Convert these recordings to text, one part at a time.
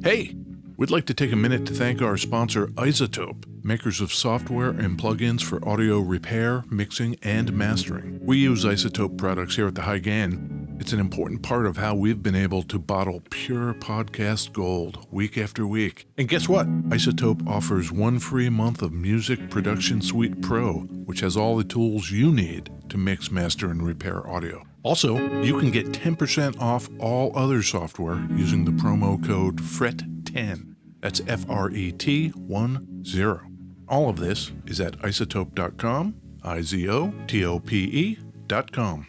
Hey, we'd like to take a minute to thank our sponsor, Isotope, makers of software and plugins for audio repair, mixing, and mastering. We use Isotope products here at the High Gain. It's an important part of how we've been able to bottle pure podcast gold week after week. And guess what? Isotope offers 1 free month of Music Production Suite Pro, which has all the tools you need to mix, master, and repair audio. Also, you can get 10% off all other software using the promo code FRET10. That's FRET10. All of this is at isotope.com, IZOTOPE.com.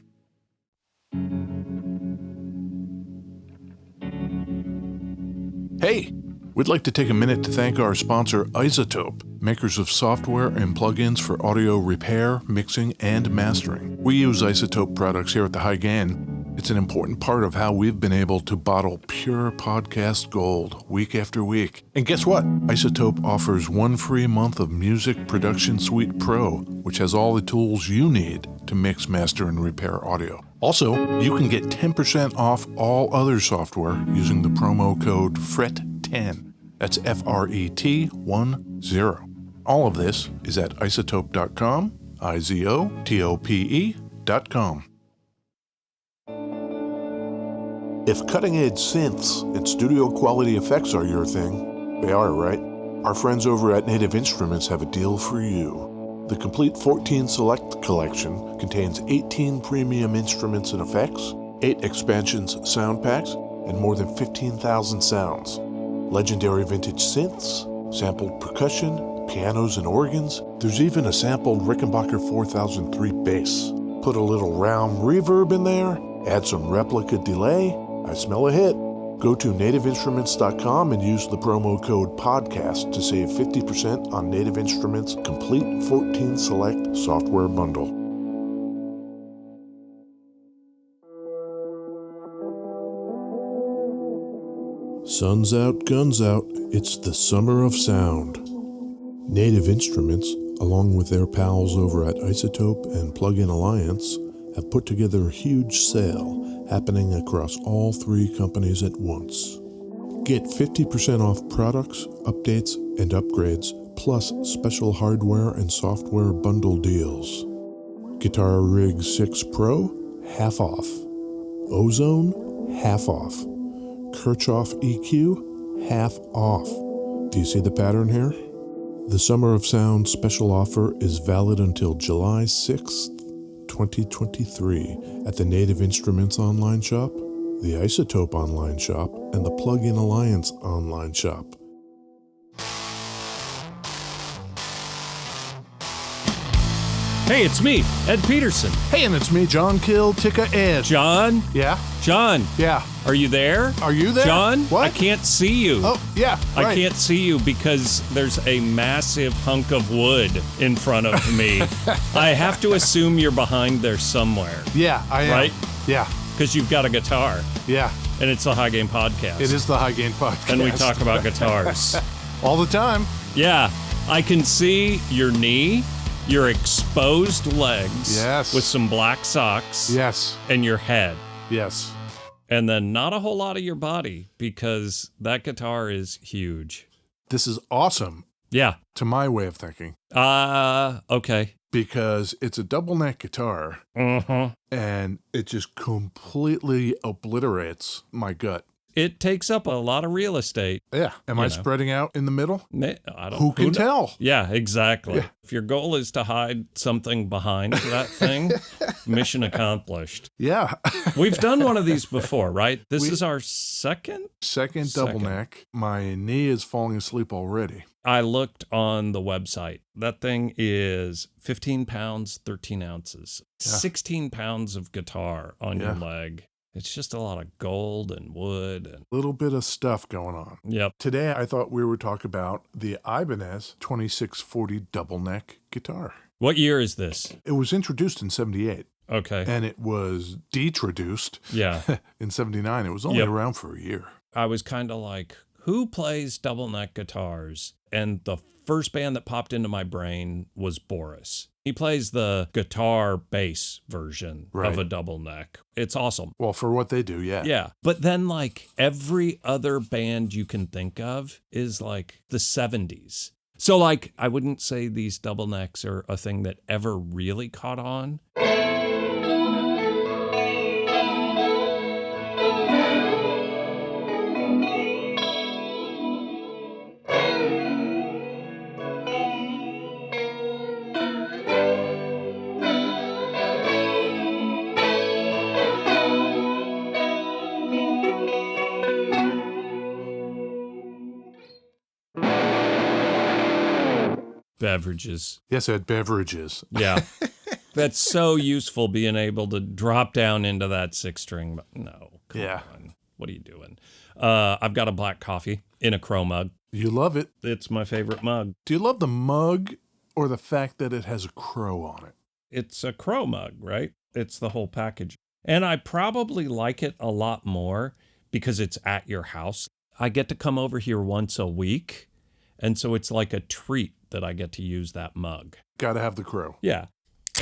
Hey, we'd like to take a minute to thank our sponsor, Isotope, makers of software and plugins for audio repair, mixing, and mastering. We use Isotope products here at the High Gain. It's an important part of how we've been able to bottle pure podcast gold week after week. And guess what? Isotope offers 1 free month of Music Production Suite Pro, which has all the tools you need to mix, master, and repair audio. Also, you can get 10% off all other software using the promo code FRET10. That's FRET10. All of this is at isotope.com, IZOTOPE.com. If cutting-edge synths and studio-quality effects are your thing, they are, right? Our friends over at Native Instruments have a deal for you. The complete 14 Select collection contains 18 premium instruments and effects, 8 expansions sound packs, and more than 15,000 sounds. Legendary vintage synths, sampled percussion, pianos and organs. There's even a sampled Rickenbacker 4003 bass. Put a little round reverb in there, add some replica delay. I smell a hit. Go to nativeinstruments.com and use the promo code PODCAST to save 50% on Native Instruments' complete 14 Select software bundle. Sun's out, guns out. It's the summer of sound. Native Instruments, along with their pals over at Isotope and Plugin Alliance, have put together a huge sale happening across all 3 companies at once. Get 50% off products, updates, and upgrades, plus special hardware and software bundle deals. Guitar Rig 6 Pro, half off. Ozone, half off. Kirchhoff EQ, half off. Do you see the pattern here? The Summer of Sound special offer is valid until July 6th, 2023 at the Native Instruments online shop, the Isotope online shop, and the Plugin Alliance online shop. Hey, it's me, Ed Peterson. Hey, and it's me, John Kill Ticka Ed. John? Yeah? John? Yeah. Are you there? Are you there? John? What? I can't see you. Oh, yeah, right. I can't see you because there's a massive hunk of wood in front of me. I have to assume you're behind there somewhere. Yeah, I am. Right? Yeah. Because you've got a guitar. Yeah. And it's the High Gain Podcast. It is the High Gain Podcast. And we talk about guitars. All the time. Yeah. I can see your knee, your exposed legs. Yes. With some black socks. Yes. And your head. Yes. And then not a whole lot of your body because that guitar is huge. This is awesome. Yeah. To my way of thinking. Okay. Because it's a double neck guitar. Uh-huh. And it just completely obliterates my gut. It takes up a lot of real estate. Yeah. Am I spreading out in the middle? I don't. Who can tell? Yeah, exactly. Yeah. If your goal is to hide something behind that thing, mission accomplished. Yeah. We've done one of these before, right? This is our second double neck. My knee is falling asleep already. I looked on the website. That thing is 15 pounds, 13 ounces, 16 pounds of guitar on your leg. It's just a lot of gold and wood. And a little bit of stuff going on. Yep. Today, I thought we would talk about the Ibanez 2640 double neck guitar. What year is this? It was introduced in 78. Okay. And it was detroduced in 79. It was only around for a year. I was kind of like, who plays double neck guitars? And the first band that popped into my brain was Boris. He plays the guitar bass version Right. of a double neck. It's awesome. Well, for what they do, yeah. Yeah. But then, like, every other band you can think of is like the 70s. So, like, I wouldn't say these double necks are a thing that ever really caught on. Beverages. Yes, at beverages. Yeah. That's so useful, being able to drop down into that 6-string. No, come on. What are you doing? I've got a black coffee in a crow mug. You love it. It's my favorite mug. Do you love the mug or the fact that it has a crow on it? It's a crow mug, right? It's the whole package. And I probably like it a lot more because it's at your house. I get to come over here once a week, and so it's like a treat that I get to use that mug. Got to have the crow. Yeah.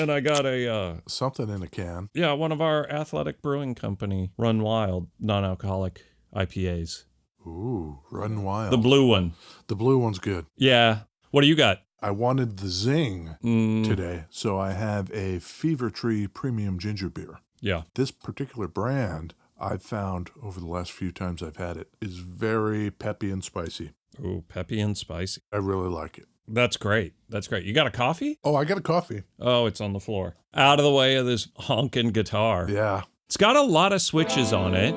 And I got a... something in a can. Yeah, one of our Athletic Brewing Company, Run Wild, non-alcoholic IPAs. Ooh, Run Wild. The blue one. The blue one's good. Yeah. What do you got? I wanted the zing today, so I have a Fever Tree Premium Ginger Beer. Yeah. This particular brand, I've found over the last few times I've had it, is very peppy and spicy. Ooh, peppy and spicy. I really like it. That's great. That's great. You got a coffee? Oh, I got a coffee. Oh, it's on the floor. Out of the way of this honking guitar. Yeah. It's got a lot of switches on it.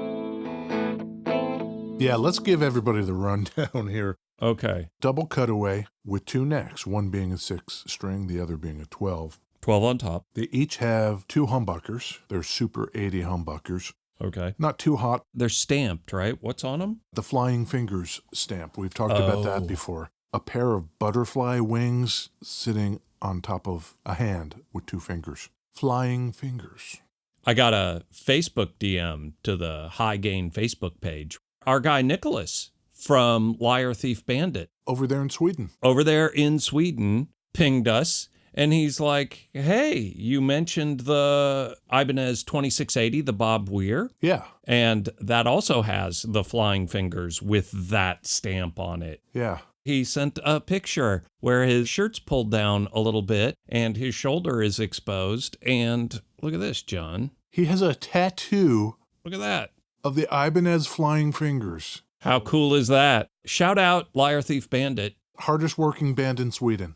Yeah, let's give everybody the rundown here. Okay. Double cutaway with 2 necks, one being a 6-string, the other being a 12. 12 on top. They each have 2 humbuckers. They're Super 80 humbuckers. Okay. Not too hot. They're stamped, right? What's on them? The Flying Fingers stamp. We've talked about that before. A pair of butterfly wings sitting on top of a hand with 2 fingers. Flying Fingers. I got a Facebook DM to the High Gain Facebook page. Our guy Nicholas from Liar Thief Bandit Over there in Sweden. pinged us, and he's like, hey, you mentioned the Ibanez 2680, the Bob Weir. Yeah. And that also has the Flying Fingers with that stamp on it. Yeah. He sent a picture where his shirt's pulled down a little bit and his shoulder is exposed. And look at this, John. He has a tattoo Look at that. of the Ibanez Flying Fingers. How cool is that? Shout out Liar Thief Bandit. Hardest working band in Sweden.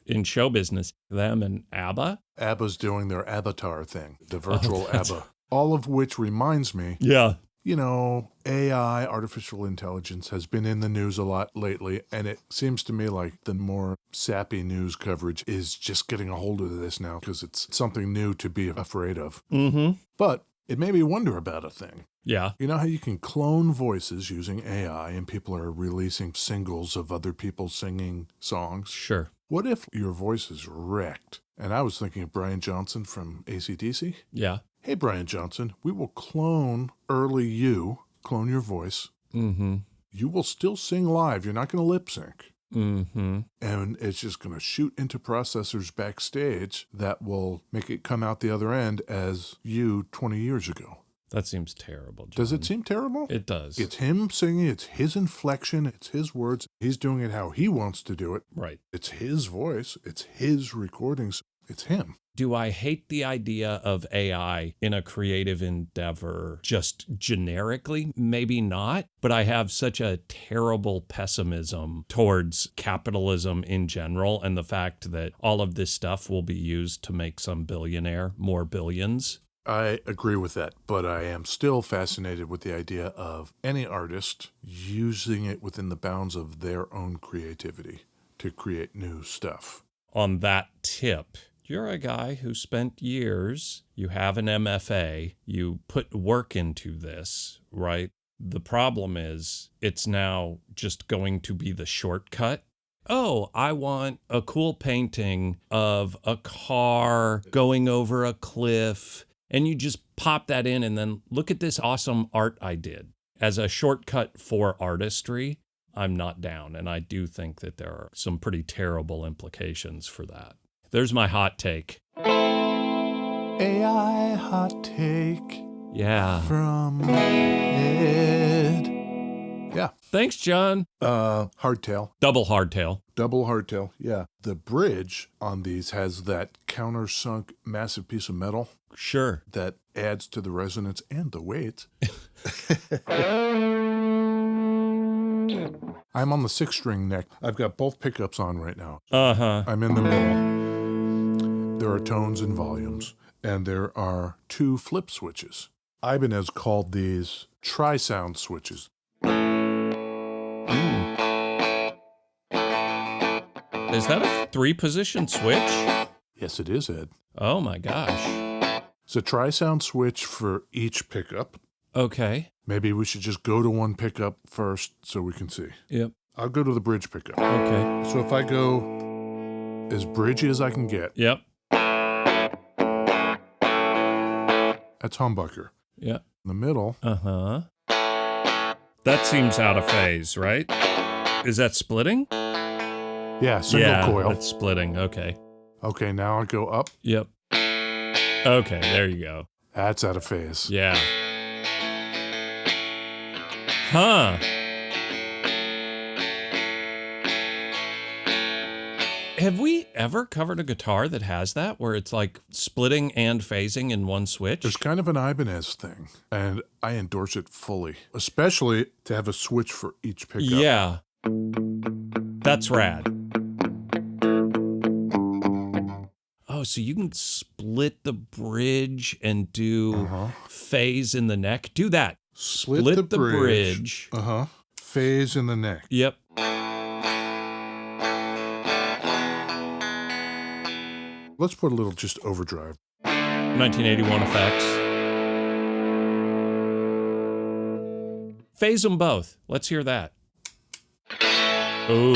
In show business. Them and ABBA. ABBA's doing their avatar thing, the virtual ABBA. All of which reminds me, Yeah. you know, AI, artificial intelligence, has been in the news a lot lately, and it seems to me like the more sappy news coverage is just getting a hold of this now because it's something new to be afraid of. Mm-hmm. But it made me wonder about a thing. Yeah. You know how you can clone voices using AI and people are releasing singles of other people singing songs? Sure. What if your voice is wrecked? And I was thinking of Brian Johnson from AC/DC. Yeah. Hey, Brian Johnson, we will clone early you, clone your voice. Mm-hmm. You will still sing live. You're not going to lip sync. Mm-hmm. And it's just going to shoot into processors backstage that will make it come out the other end as you 20 years ago. That seems terrible, John. Does it seem terrible? It does. It's him singing. It's his inflection. It's his words. He's doing it how he wants to do it. Right. It's his voice. It's his recordings. It's him. Do I hate the idea of AI in a creative endeavor just generically? Maybe not, but I have such a terrible pessimism towards capitalism in general and the fact that all of this stuff will be used to make some billionaire more billions. I agree with that, but I am still fascinated with the idea of any artist using it within the bounds of their own creativity to create new stuff. On that tip, you're a guy who spent years, you have an MFA, you put work into this, right? The problem is it's now just going to be the shortcut. Oh, I want a cool painting of a car going over a cliff. And you just pop that in and then look at this awesome art I did. As a shortcut for artistry, I'm not down. And I do think that there are some pretty terrible implications for that. There's my hot take. AI hot take Yeah. from Ed. Yeah. Thanks, John. Hardtail. Double hardtail. Double hardtail, yeah. The bridge on these has that countersunk massive piece of metal Sure. that adds to the resonance and the weight. I'm on the 6-string neck. I've got both pickups on right now. Uh-huh. I'm in the middle. There are tones and volumes, and there are 2 flip switches. Ibanez called these tri-sound switches. Is that a 3-position switch? Yes, it is, Ed. Oh my gosh. It's a tri-sound switch for each pickup. Okay. Maybe we should just go to one pickup first so we can see. Yep. I'll go to the bridge pickup. Okay. So if I go as bridgy as I can get, Yep. that's humbucker. Yep. In the middle, Uh-huh. That seems out of phase, right? Is that splitting? yeah, single coil. That's splitting. Okay. Okay, now I go up. Yep. Okay, there you go. That's out of phase. Yeah. Huh. Have we ever covered a guitar that has that, where it's like splitting and phasing in one switch? It's kind of an Ibanez thing, and I endorse it fully, especially to have a switch for each pickup. Yeah. That's rad. Oh, so you can split the bridge and do phase in the neck? Do that. Split the bridge. Phase in the neck. Yep. Let's put a little just overdrive. 1981 effects. Phase them both. Let's hear that. Ooh.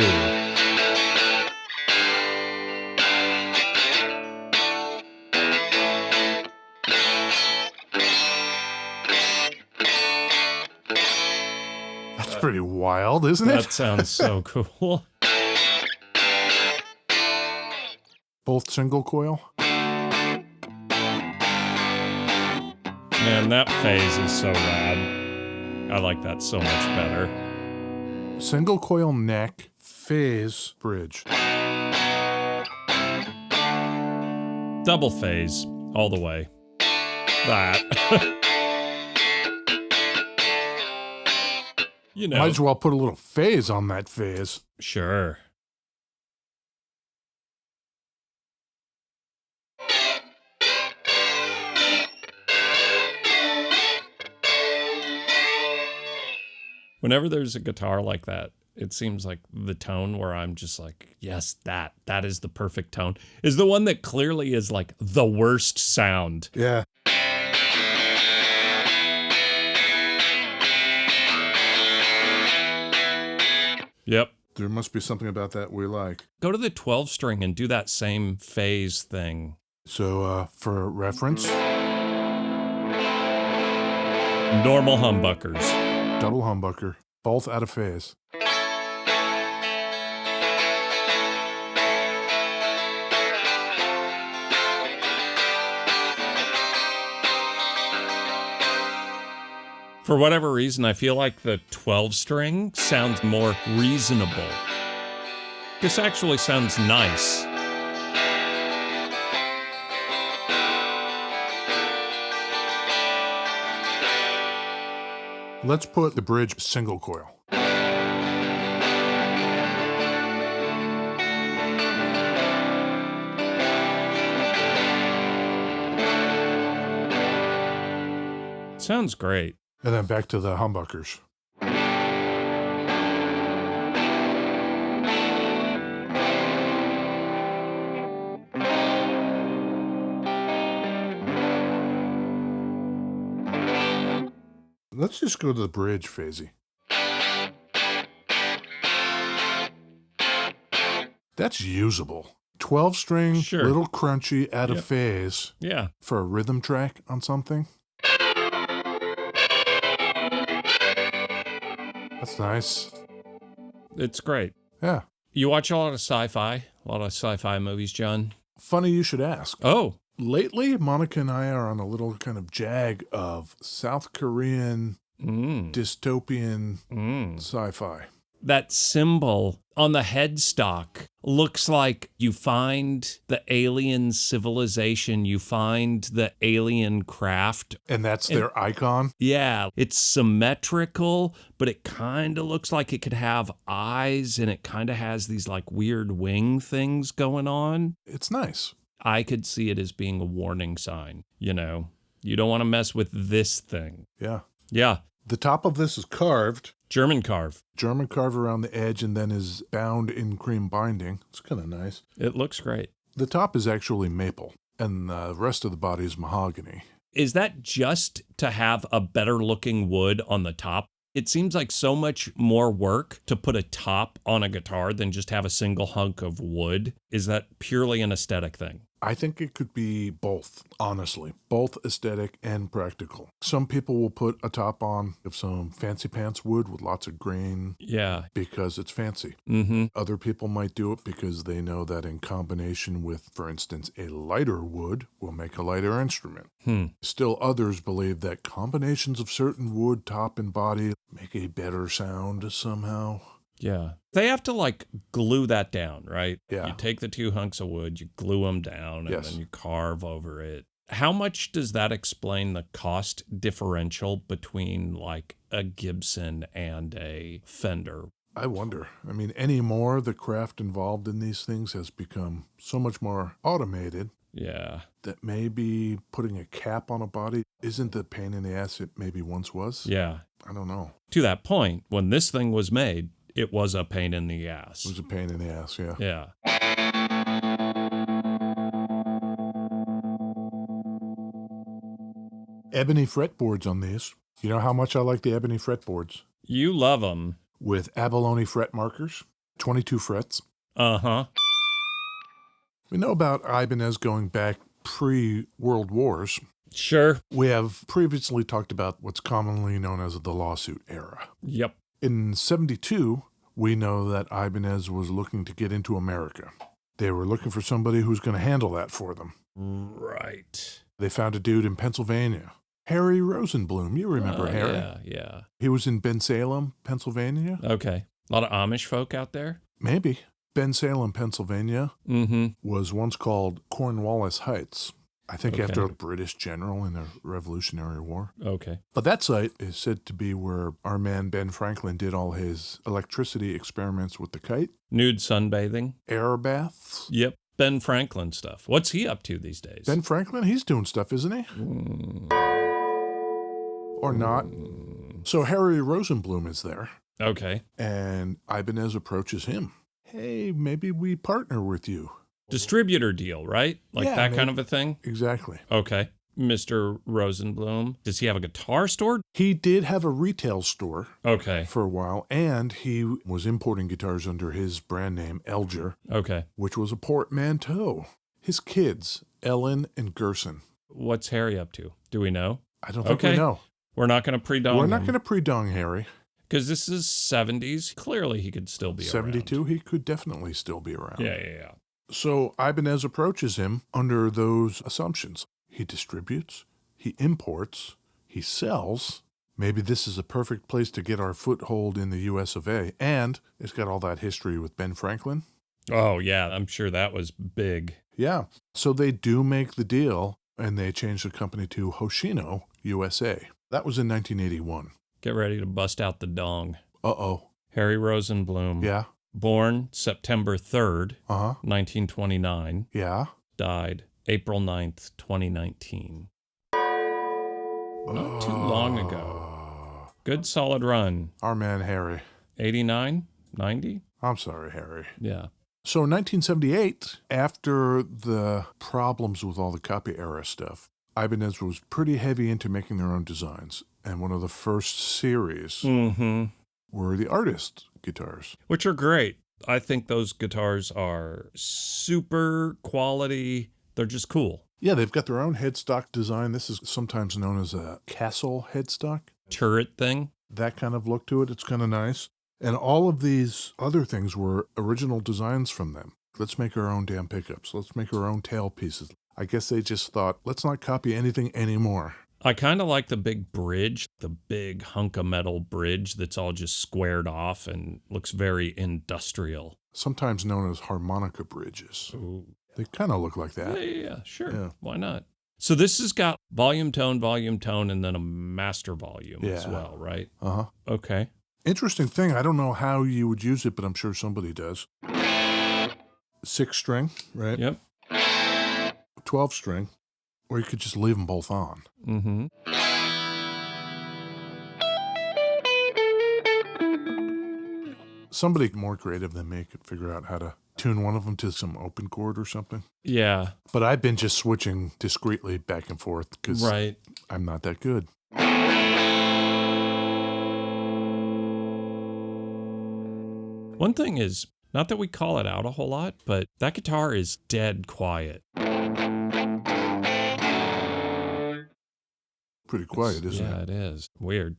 That's pretty wild, isn't it? That sounds so cool. Both single coil. Man, that phase is so rad. I like that so much better. Single coil neck, phase, bridge. Double phase, all the way. That. You know. Might as well put a little phase on that phase. Sure. Whenever there's a guitar like that, it seems like the tone where I'm just like, yes, that is the perfect tone, is the one that clearly is like the worst sound. Yeah. Yep. There must be something about that we like. Go to the 12 string and do that same phase thing. So, for reference, Normal humbuckers. double humbucker, both out of phase. For whatever reason, I feel like the 12 string sounds more reasonable. This actually sounds nice. Let's put the bridge single coil. Sounds great. And then back to the humbuckers. Let's just go to the bridge, phasey. That's usable. 12 string, Sure. little crunchy, out of phase. Yeah. For a rhythm track on something. That's nice. It's great. Yeah. You watch a lot of sci-fi movies, John? Funny you should ask. Oh. Lately, Monica and I are on a little kind of jag of South Korean dystopian sci-fi. That symbol on the headstock looks like you find the alien civilization, you find the alien craft. And that's their icon? Yeah, it's symmetrical, but it kind of looks like it could have eyes, and it kind of has these like weird wing things going on. It's nice. I could see it as being a warning sign, you know. You don't want to mess with this thing. Yeah. Yeah. The top of this is carved. German carve. German carve around the edge and then is bound in cream binding. It's kind of nice. It looks great. The top is actually maple, and the rest of the body is mahogany. Is that just to have a better looking wood on the top? It seems like so much more work to put a top on a guitar than just have a single hunk of wood. Is that purely an aesthetic thing? I think it could be both, honestly. Both aesthetic and practical. Some people will put a top on of some fancy pants wood with lots of grain. Yeah. Because it's fancy. Mm-hmm. Other people might do it because they know that in combination with, for instance, a lighter wood will make a lighter instrument. Still others believe that combinations of certain wood, top and body, make a better sound somehow. Yeah. They have to like glue that down, right? Yeah. You take the two hunks of wood, you glue them down, and then you carve over it. How much does that explain the cost differential between like a Gibson and a Fender? I wonder. I mean, anymore, the craft involved in these things has become so much more automated. Yeah. That maybe putting a cap on a body isn't the pain in the ass it maybe once was. Yeah. I don't know. To that point, when this thing was made, it was a pain in the ass. It was a pain in the ass, yeah. Yeah. Ebony fretboards on these. You know how much I like the ebony fretboards? You love them. With abalone fret markers, 22 frets. Uh-huh. We know about Ibanez going back pre-World Wars. Sure. We have previously talked about what's commonly known as the lawsuit era. Yep. In 72, we know that Ibanez was looking to get into America. They were looking for somebody who's going to handle that for them. Right. They found a dude in Pennsylvania, Harry Rosenblum. You remember Harry? Yeah. He was in Bensalem, Pennsylvania. Okay. A lot of Amish folk out there? Maybe. Bensalem, Pennsylvania was once called Cornwallis Heights. I think after a British general in the Revolutionary War. Okay. But that site is said to be where our man Ben Franklin did all his electricity experiments with the kite. Nude sunbathing. Air baths. Yep. Ben Franklin stuff. What's he up to these days? Ben Franklin, he's doing stuff, isn't he? Or not. So Harry Rosenblum is there. Okay. And Ibanez approaches him. Hey, maybe we partner with you. Distributor deal, right? Like that kind of a thing? Exactly. Okay. Mr. Rosenblum, does he have a guitar store? He did have a retail store for a while, and he was importing guitars under his brand name, Elger, which was a portmanteau. His kids, Ellen and Gerson. What's Harry up to? Do we know? I don't think we know. We're not going to pre-dong We're not going to pre-dong Harry. Because this is 70s. Clearly, he could still be 72, he could definitely still be around. Yeah. So Ibanez approaches him under those assumptions. He distributes, he imports, he sells. Maybe this is a perfect place to get our foothold in the US of A. And it's got all that history with Ben Franklin. Oh, yeah. I'm sure that was big. Yeah. So they do make the deal, and they change the company to Hoshino USA. That was in 1981. Get ready to bust out the dong. Uh-oh. Harry Rosenblum. Yeah. Born September 3rd, 1929. Yeah. Died April 9th, 2019. Not too long ago. Good solid run. Our man Harry. 89? 90? I'm sorry, Harry. Yeah. So in 1978, after the problems with all the copy era stuff, Ibanez was pretty heavy into making their own designs. And one of the first series were the Artist guitars. Which are great. I think those guitars are super quality. They're just cool. Yeah, they've got their own headstock design. This is sometimes known as a castle headstock. Turret thing. That kind of look to it. It's kind of nice. And all of these other things were original designs from them. Let's make our own damn pickups. Let's make our own tail pieces. I guess they just thought, let's not copy anything anymore. I kind of like the big bridge, the big hunk of metal bridge that's all just squared off and looks very industrial. Sometimes known as harmonica bridges. Ooh. They kind of look like that. Yeah, sure. Yeah. Why not? So this has got volume, tone, and then a master volume as well, right? Uh-huh. Okay. Interesting thing. I don't know how you would use it, but I'm sure somebody does. 6-string, right? Yep. 12-string. Or you could just leave them both on. Mm-hmm. Somebody more creative than me could figure out how to tune one of them to some open chord or something. Yeah. But I've been just switching discreetly back and forth because I'm not that good. One thing is, not that we call it out a whole lot, but that guitar is dead quiet. Pretty quiet, isn't it? Yeah, it is. Weird.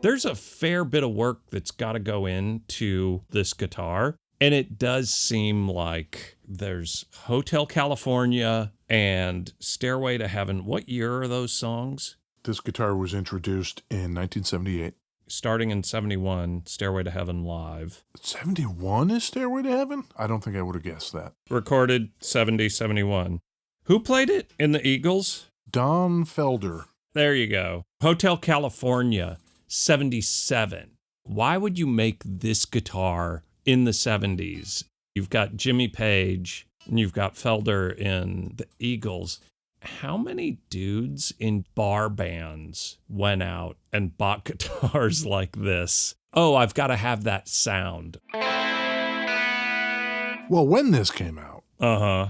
There's a fair bit of work that's got to go into this guitar, and it does seem like there's Hotel California and Stairway to Heaven. What year are those songs? This guitar was introduced in 1978. Starting in 71, Stairway to Heaven live. 71 is Stairway to Heaven? I don't think I would have guessed that. Recorded 70, 71. Who played it in the Eagles? Don Felder. There you go. Hotel California, 77. Why would you make this guitar in the 70s? You've got Jimmy Page and you've got Felder in the Eagles. How many dudes in bar bands went out and bought guitars like this? Oh, I've got to have that sound. Well, when this came out. Uh-huh.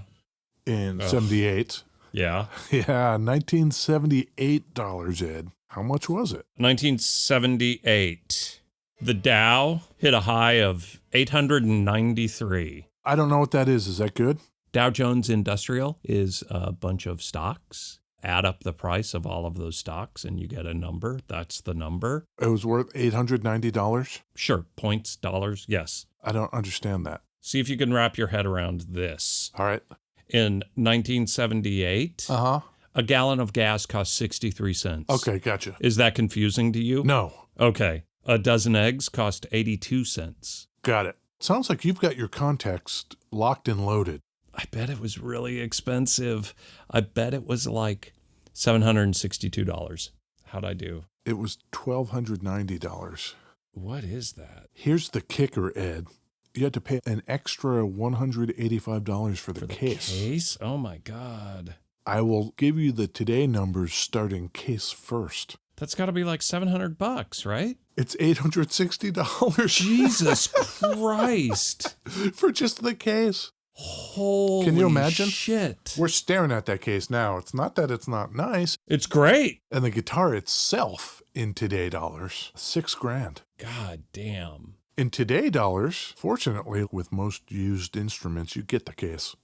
In 78. Yeah. Yeah, $1978, Ed. How much was it? 1978. The Dow hit a high of 893. I don't know what that is. Is that good? Dow Jones Industrial is a bunch of stocks. Add up the price of all of those stocks and you get a number. That's the number. It was worth $890? Sure. Points, dollars. Yes. I don't understand that. See if you can wrap your head around this. All right. In 1978, a gallon of gas cost 63 cents. Okay, gotcha. Is that confusing to you? No. Okay. A dozen eggs cost 82 cents. Got it. Sounds like you've got your context locked and loaded. I bet it was really expensive. I bet it was like $762. How'd I do? It was $1,290. What is that? Here's the kicker, Ed. You had to pay an extra $185 for the case. Case? Oh my God. I will give you the today numbers starting case first. That's got to be like $700, right? It's $860. Jesus Christ. For just the case. Holy Can you imagine? Shit. We're staring at that case now. It's not that it's not nice. It's great. And the guitar itself in today dollars, $6,000. God damn. In today dollars, fortunately, with most used instruments, you get the case.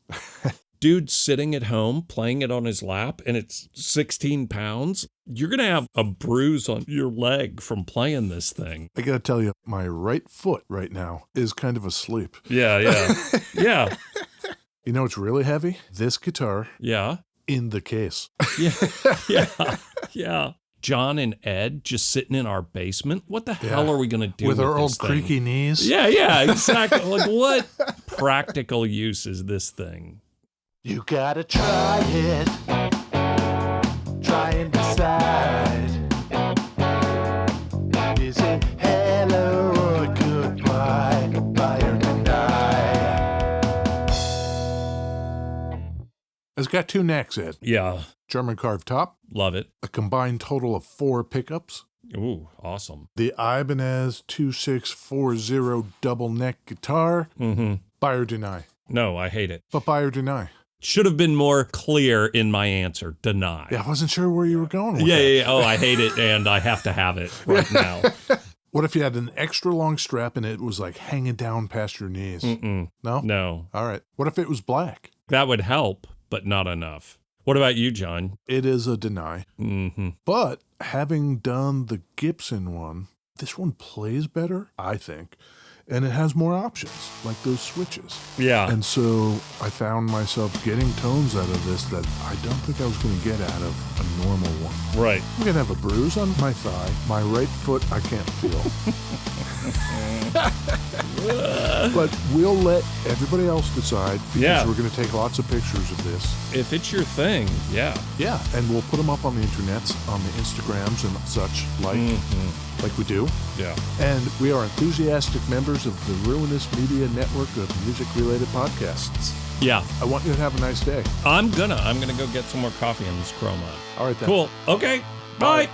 Dude sitting at home playing it on his lap and it's 16 pounds. You're going to have a bruise on your leg from playing this thing. I got to tell you, my right foot right now is kind of asleep. Yeah. Yeah. You know what's really heavy? This guitar. Yeah. In the case. Yeah. John and Ed just sitting in our basement. What the hell are we going to do with our old this thing? creaky knees? Yeah, exactly. Like, what practical use is this thing? You gotta try it. Try and decide. Is it hello or goodbye? Buy or deny? It's got two necks, Ed. Yeah. German carved top. Love it. A combined total of 4 pickups. Ooh, awesome. The Ibanez 2640 double neck guitar. Mm-hmm. Buy or deny? No, I hate it. But buy or deny? Should have been more clear in my answer. Deny. Yeah, I wasn't sure where you were going with that. Yeah. Oh, I hate it, and I have to have it right now. What if you had an extra long strap and it was like hanging down past your knees? Mm-mm. No? No. All right. What if it was black? That would help, but not enough. What about you, John? It is a deny. Mm-hmm. But having done the Gibson one, this one plays better, I think. and it has more options, like those switches. Yeah. And so I found myself getting tones out of this that I don't think I was going to get out of a normal one. Right. I'm going to have a bruise on my thigh. My right foot I can't feel. But we'll let everybody else decide, because we're going to take lots of pictures of this. If it's your thing, yeah. Yeah, and we'll put them up on the internets, on the Instagrams and such, like we do. Yeah. And we are enthusiastic members of the Ruinous Media Network of music-related podcasts. Yeah. I want you to have a nice day. I'm gonna go get some more coffee in this chroma. All right, then. Cool. Okay. Bye.